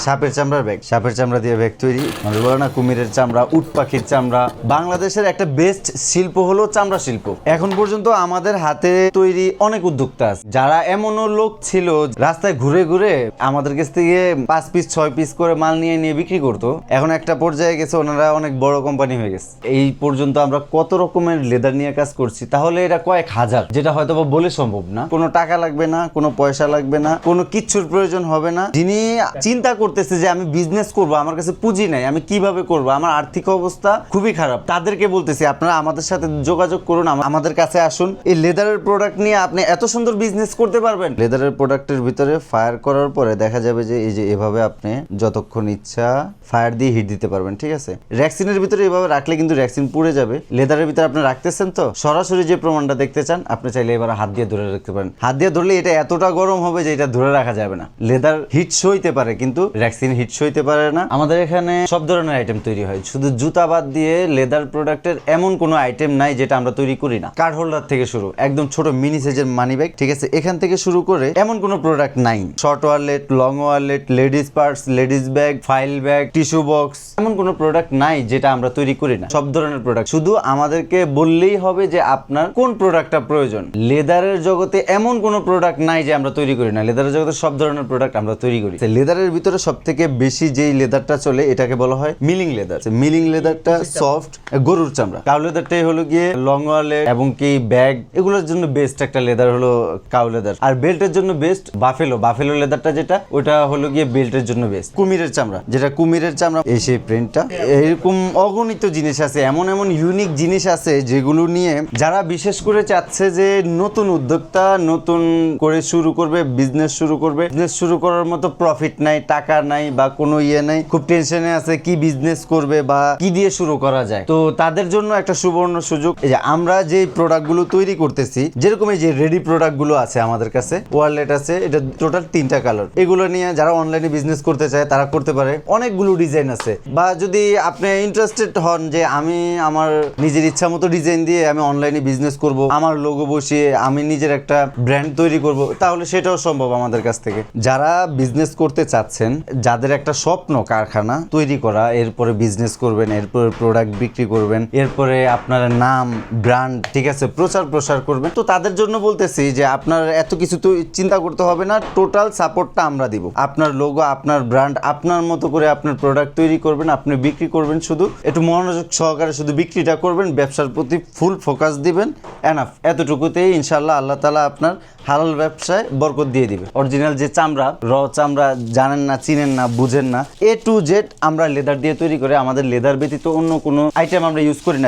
সাপের চামড়ার ব্যাগ, সাপের চামড়া দিয়ে ব্যাগ তৈরি, মানে বলে না কুমিরের চামড়া, উট পাখির চামড়া। বাংলাদেশের একটা বেস্ট শিল্প হলো চামড়া শিল্প। এখন পর্যন্ত আমাদের হাতে তৈরি অনেক উদ্যোক্তা আছে, যারা এমনও লোক ছিল রাস্তায় ঘুরে ঘুরে আমাদের কাছ থেকে 5 পিস 6 পিস করে মাল নিয়ে নিয়ে বিক্রি করতো। এখন একটা পর্যায়ে গেছে, ওনারা অনেক বড় কোম্পানি হয়ে গেছে। এই পর্যন্ত আমরা কত রকমের লেদার নিয়ে কাজ করছি, তাহলে এটা কয়েক হাজার, যেটা হয়তো বা বলে সম্ভব না। কোনো টাকা লাগবে না, কোনো পয়সা লাগবে না, কোনো কিচ্ছুর প্রয়োজন হবে না। যিনি চিন্তা করতেছে যে আমি বিজনেস করব, আমার কাছে পুঁজি নাই, আমি কিভাবে করব, আমার আর্থিক অবস্থা খুবই খারাপ, তাদেরকে বলতেছি আপনারা আমাদের সাথে যোগাযোগ করুন, আমাদের কাছে আসুন। এই লেদারের প্রোডাক্ট নিয়ে আপনি এত সুন্দর বিজনেস করতে পারবেন। লেদারের প্রোডাক্টের ভিতরে ফায়ার করার পরে দেখা যাবে যে এই যে এভাবে আপনি যতক্ষণ ইচ্ছা ফায়ার দিয়ে হিট দিতে পারবেন, ঠিক আছে। র্যাক্সিনের ভিতরে এভাবে রাখলে কিন্তু র্যাক্সিন পুড়ে যাবে। লেদারের ভিতরে আপনি রাখতেছেন তো, সরাসরি যে প্রমাণটা দেখতে চান আপনি চাইলে এবার হাত দিয়ে ধরে রাখতে পারেন। হাত দিয়ে ধরলে এটা এতটা গরম হবে যে এটা ধরে রাখা যাবে না। লেদার হিট সইতে পারে কিন্তু র্যাক্সিন হিট সইতে পারে না। আমাদের এখানে সব ধরনের আইটেম তৈরি হয়, শুধু জুতা বাদ দিয়ে লেদার প্রোডাক্টের এমন কোনো আইটেম নাই যেটা আমরা তৈরি করি না। কার্ড হোল্ডার থেকে শুরু, একদম ছোট মিনি সাইজের মানি ব্যাগ, ঠিক আছে, এখান থেকে শুরু করে এমন কোনো প্রোডাক্ট নাই। Short wallet, long wallet, ladies purse, ladies bag, file bag, tissue box, এমন কোনো প্রোডাক্ট নাই যেটা আমরা তৈরি করি না। সব ধরনের প্রোডাক্ট, শুধু আমাদেরকে বললেই হবে যে আপনার কোন প্রোডাক্টটা প্রয়োজন। লেদারের জগতে এমন কোনো প্রোডাক্ট নাই যে আমরা তৈরি করি না। লেদারের জগতে সব ধরনের প্রোডাক্ট আমরা তৈরি করি। লেদারের ভিতরে সব থেকে বেশি যেই লেদারটা চলে এটাকে বলা হয় মিলিং লেদার। মিলিং লেদারটা সফট গরুর চামড়া। কাউ লেদারটাই হলো গিয়ে লং ওয়ালেট এবং কি ব্যাগ, এগুলোর জন্য বেস্ট একটা লেদার হলো কাউ লেদার। আর বেল্টের জন্য বেস্ট বাফেলো লেদারটা, যেটা ওটা হলো গিয়ে বেল্টের জন্য বেস্ট। কুমিরের চামড়া, যেটা কুমিরের চামড়া, এই সেই প্রিন্টটা। এরকম অগণিত জিনিস আছে, এমন ইউনিক জিনিস আছে যেগুলো নিয়ে যারা বিশেষ করে চাচ্ছে যে নতুন উদ্যোক্তা নতুন করে শুরু করবে, বিজনেস শুরু করার মতো প্রফিট নাই, টাকা নাই বা কোনো ইয়ে নাই, খুব টেনশনে আছে কি বিজনেস করবে বা কি দিয়ে শুরু করা যায়। তো তাদের জন্য একটা সুবর্ণ সুযোগ। এই যে আমরা যে প্রোডাক্টগুলো তৈরি করতেছি, যেরকম এই যে রেডি প্রোডাক্টগুলো আছে আমাদের কাছে, ওয়ালেট আছে, এটা টোটাল 3টা কালার। এগুলো নিয়ে যারা অনলাইনে বিজনেস করতে চায় তারা করতে পারে। অনেকগুলো ডিজাইন আছে, বা যদি আপনি ইন্টারেস্টেড হন যে আমি আমার নিজের ইচ্ছা মতো ডিজাইন দিয়ে আমি অনলাইনে বিজনেস করব, আমার লোগো বসিয়ে আমি নিজের একটা ব্র্যান্ড তৈরি করব, তাহলে সেটাও সম্ভব আমাদের কাছ থেকে। যারা বিজনেস করতে চাচ্ছেন, যাদের একটা স্বপ্ন কারখানা তৈরি করা, এরপরে বিজনেস করবেন, এরপরে প্রোডাক্ট বিক্রি করবেন, এরপরে আপনার নাম ব্র্যান্ড, ঠিক আছে, প্রসার করবেন, তো তাদের জন্য বলতেছি যে আপনার এত কিছু তো চিন্তা করতে হবে না। টোটাল সাপোর্টটা আমরা দিব। আপনার লোগো, আপনার ব্র্যান্ড, আপনার মতো করে আপনার প্রোডাক্ট তৈরি করবেন, আপনি বিক্রি করবেন, শুধু একটু মনোযোগ সহকারে শুধু বিক্রিটা করবেন, ব্যবসার প্রতি ফুল ফোকাস দিবেন, এনাফ। এতটুকুতেই ইনশাআল্লাহ আল্লাহ তাআলা আপনার হালাল ব্যবসায় বরকত দিয়ে দিবে। অরিজিনাল যে চামড়া, চামড়া জানেন না, চিনেন না, বুঝেন না, A to Z আমরা লেদার দিয়ে তৈরি করে। আমাদের লেদার ব্যতীত অন্য কোনো আইটেম আমরা ইউজ করি না।